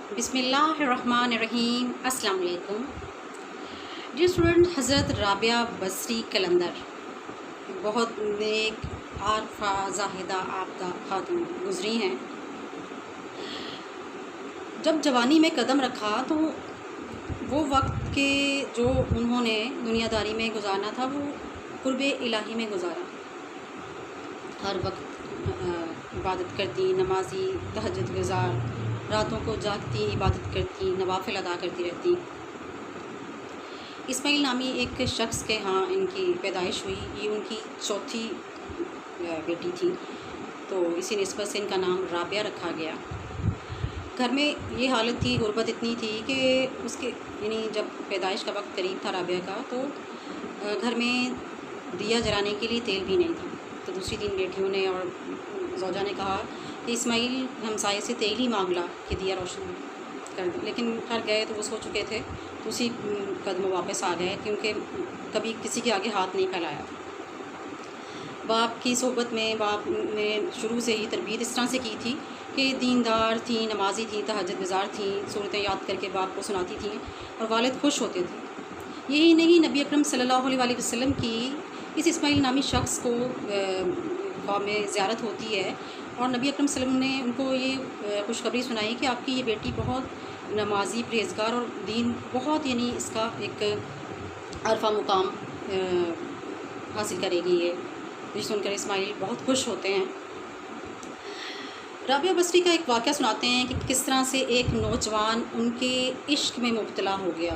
بسم اللہ الرحمن الرحیم۔ السلام علیکم ڈیئر اسٹوڈنٹ، حضرت رابعہ بصری قلندر بہت نیک عارفہ زاہدہ عابدہ خاتون گزری ہیں۔ جب جوانی میں قدم رکھا تو وہ وقت کے جو انہوں نے دنیا داری میں گزارنا تھا وہ قرب الہی میں گزارا۔ ہر وقت عبادت کرتی، نمازی، تہجد گزار، راتوں کو جاگتی، عبادت کرتی، نوافل ادا کرتی رہتی۔ اسماعیل نامی ایک شخص کے ہاں ان کی پیدائش ہوئی۔ یہ ان کی چوتھی بیٹی تھی، تو اسی نسبت سے ان کا نام رابعہ رکھا گیا۔ گھر میں یہ حالت تھی، غربت اتنی تھی کہ اس کے جب پیدائش کا وقت قریب تھا رابعہ کا، تو گھر میں دیا جلانے کے لیے تیل بھی نہیں تھا۔ تو دوسری 3 بیٹیوں نے اور زوجہ نے کہا کہ اسماعیل ہمسائے سے تیل ہی مانگ لا کہ دیا روشن کر دیں، لیکن گھر گئے تو وہ سو چکے تھے، تو اسی قدم واپس آ گئے، کیونکہ کبھی کسی کے آگے ہاتھ نہیں پھیلایا۔ باپ کی صحبت میں باپ نے شروع سے ہی تربیت اس طرح سے کی تھی کہ دیندار تھیں، نمازی تھیں، تہجد گزار تھیں، صورتیں یاد کر کے باپ کو سناتی تھیں اور والد خوش ہوتے تھے۔ یہی نہیں، نبی اکرم صلی اللہ علیہ وسلم کی اس اسماعیل نامی شخص کو قوم میں زیارت ہوتی ہے، اور نبی اکرم صلی اللہ علیہ وسلم نے ان کو یہ خوشخبری سنائی کہ آپ کی یہ بیٹی بہت نمازی، پرہیزگار اور دین بہت اس کا ایک عرفہ مقام حاصل کرے گی۔ یہ سن کر اسماعیل بہت خوش ہوتے ہیں۔ رابعہ بصری کا ایک واقعہ سناتے ہیں کہ کس طرح سے ایک نوجوان ان کے عشق میں مبتلا ہو گیا۔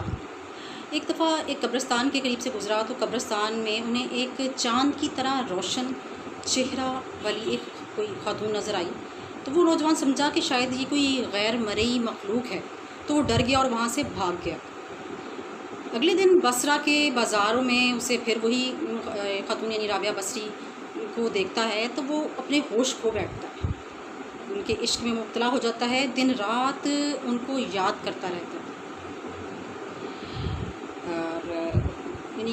ایک دفعہ ایک قبرستان کے قریب سے گزرا تو قبرستان میں انہیں ایک چاند کی طرح روشن چہرہ والی ایک کوئی خاتون نظر آئی، تو وہ نوجوان سمجھا کہ شاید یہ کوئی غیر مرئی مخلوق ہے، تو وہ ڈر گیا اور وہاں سے بھاگ گیا۔ اگلے دن بصرہ کے بازاروں میں اسے پھر وہی خاتون رابعہ بصری کو دیکھتا ہے تو وہ اپنے ہوش کھو بیٹھتا ہے، ان کے عشق میں مبتلا ہو جاتا ہے، دن رات ان کو یاد کرتا رہتا ہے، اور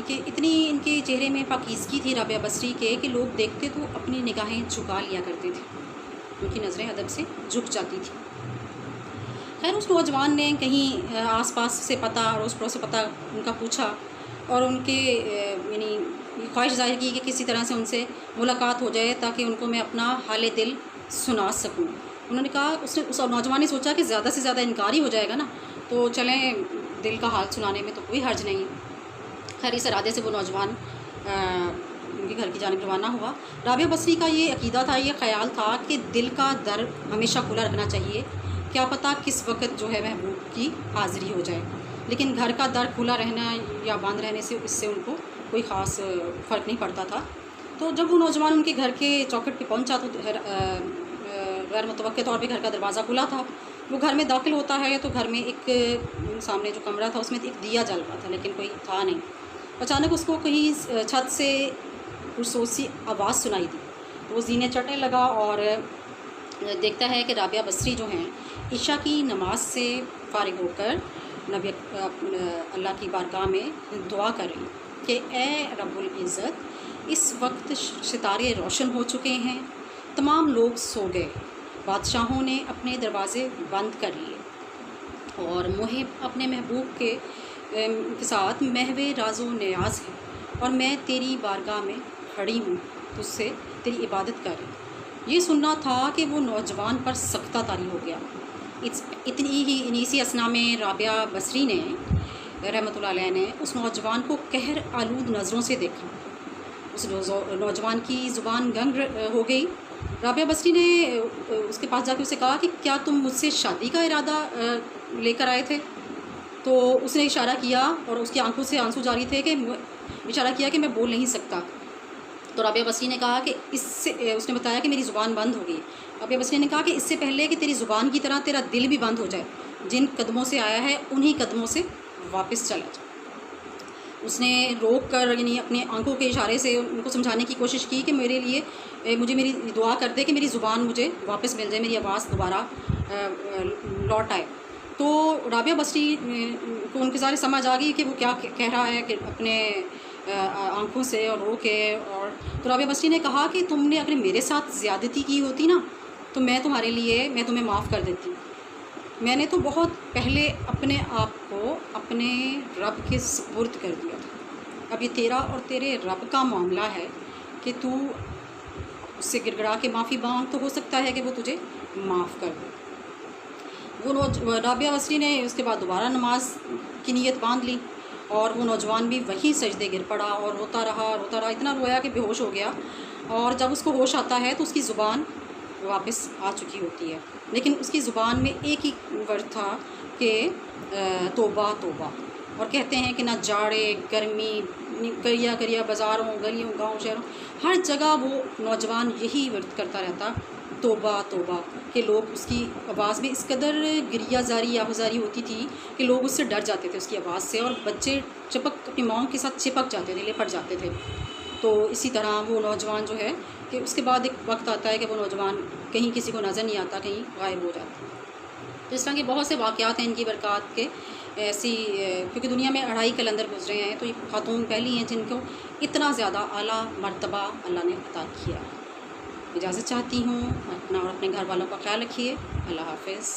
کہ اتنی ان کے چہرے میں پاکیزگی تھی رابعہ بصری کے کہ لوگ دیکھتے تو اپنی نگاہیں جھکا لیا کرتے تھے، ان کی نظریں ادب سے جھک جاتی تھیں۔ خیر، اس نوجوان نے کہیں آس پاس سے پتہ، اڑوس پڑوس سے پتہ ان کا پوچھا اور ان کے خواہش ظاہر کی کہ کسی طرح سے ان سے ملاقات ہو جائے تاکہ ان کو میں اپنا حال دل سنا سکوں۔ انہوں نے کہا، اس نوجوان نے سوچا کہ زیادہ سے زیادہ انکار ہی ہو جائے گا نا، تو چلیں دل کا حال سنانے میں تو کوئی حرج نہیں۔ خیر، اس ارادے سے وہ نوجوان ان کے گھر کی جانب روانہ ہوا۔ رابعہ بصری کا یہ عقیدہ تھا، یہ خیال تھا کہ دل کا در ہمیشہ کھلا رکھنا چاہیے، کیا پتہ کس وقت جو ہے محبوب کی حاضری ہو جائے، لیکن گھر کا در کھلا رہنا یا بند رہنے سے اس سے ان کو کوئی خاص فرق نہیں پڑتا تھا۔ تو جب وہ نوجوان ان کے گھر کے چوکھٹ پہ پہنچا تو غیر متوقع طور پہ گھر کا دروازہ کھلا تھا۔ وہ گھر میں داخل ہوتا ہے تو گھر میں ایک سامنے جو کمرہ تھا اس میں ایک دیا جل رہا تھا، لیکن کوئی تھا نہیں۔ اچانک اس کو کہیں چھت سے پرسوز سی آواز سنائی دی، تو وہ زینے چڑھنے لگا اور دیکھتا ہے کہ رابعہ بصری جو ہیں عشاء کی نماز سے فارغ ہو کر نبی اللہ کی بارگاہ میں دعا کر رہی کہ اے رب العزت، اس وقت ستارے روشن ہو چکے ہیں، تمام لوگ سو گئے، بادشاہوں نے اپنے دروازے بند کر لیے، اور محب اپنے محبوب کے ساتھ محو راز و نیاز ہے، اور میں تیری بارگاہ میں کھڑی ہوں تجھ سے تیری عبادت کر رہی۔ یہ سننا تھا کہ وہ نوجوان پر سختہ طاری ہو گیا۔ اسی اثنا میں رابعہ بصری نے رحمۃ اللہ علیہ نے اس نوجوان کو قہر آلود نظروں سے دیکھا۔ اس نوجوان کی زبان گنگ ہو گئی۔ رابعہ بصری نے اس کے پاس جا کے اسے کہا کہ کیا تم مجھ سے شادی کا ارادہ لے کر آئے تھے؟ تو اس نے اشارہ کیا اور اس کی آنکھوں سے آنسو جاری تھے کہ اشارہ کیا کہ میں بول نہیں سکتا۔ تو رابعہ بصری نے کہا کہ اس نے بتایا کہ میری زبان بند ہو گئی۔ رابعہ بصری نے کہا کہ اس سے پہلے کہ تیری زبان کی طرح تیرا دل بھی بند ہو جائے، جن قدموں سے آیا ہے انہی قدموں سے واپس چلا جائے۔ اس نے روک کر اپنے آنکھوں کے اشارے سے ان کو سمجھانے کی کوشش کی کہ مجھے میری دعا کر دے کہ میری زبان مجھے واپس مل جائے، میری آواز دوبارہ لوٹ آئے۔ تو رابعہ بصری کو ان کے سارے سمجھ آ گئی کہ وہ کیا کہہ رہا ہے، کہ اپنے آنکھوں سے اور رو کے، اور تو رابعہ بصری نے کہا کہ تم نے اگر میرے ساتھ زیادتی کی ہوتی نا تو میں تمہیں معاف کر دیتی۔ میں نے تو بہت پہلے اپنے آپ کو اپنے رب کے سپرد کر دیا تھا، اب یہ تیرا اور تیرے رب کا معاملہ ہے کہ تو اس سے گڑ گڑا کے معافی مانگ، تو ہو سکتا ہے کہ وہ تجھے معاف کر دے۔ وہ رابعہ بصری نے اس کے بعد دوبارہ نماز کی نیت باندھ لی، اور وہ نوجوان بھی وہیں سجدے گر پڑا اور روتا رہا، اتنا رویا کہ بے ہوش ہو گیا، اور جب اس کو ہوش آتا ہے تو اس کی زبان واپس آ چکی ہوتی ہے، لیکن اس کی زبان میں ایک ہی ورڈ تھا کہ توبہ توبہ، اور کہتے ہیں کہ نہ جاڑے گرمی، کریا کریا بازاروں گلیوں گاؤں شہروں ہر جگہ وہ نوجوان یہی ورد کرتا رہتا، توبہ توبہ، کہ لوگ اس کی آواز میں اس قدر گریہ زاری آہوزاری ہوتی تھی کہ لوگ اس سے ڈر جاتے تھے اس کی آواز سے، اور بچے اپنی ماؤں کے ساتھ چپک جاتے تھے، لپٹ جاتے تھے۔ تو اسی طرح وہ نوجوان جو ہے کہ اس کے بعد ایک وقت آتا ہے کہ وہ نوجوان کہیں کسی کو نظر نہیں آتا، کہیں غائب ہو جاتا ہے۔ تو اس طرح کے بہت سے واقعات ہیں ان کی برکات کے، ایسی کیونکہ دنیا میں 2.5 قلندر گزرے ہیں، تو یہ خاتون پہلی ہیں جن کو اتنا زیادہ اعلیٰ مرتبہ اللہ نے عطا کیا۔ اجازت چاہتی ہوں، اپنا اور اپنے گھر والوں کا خیال رکھیے۔ اللہ حافظ۔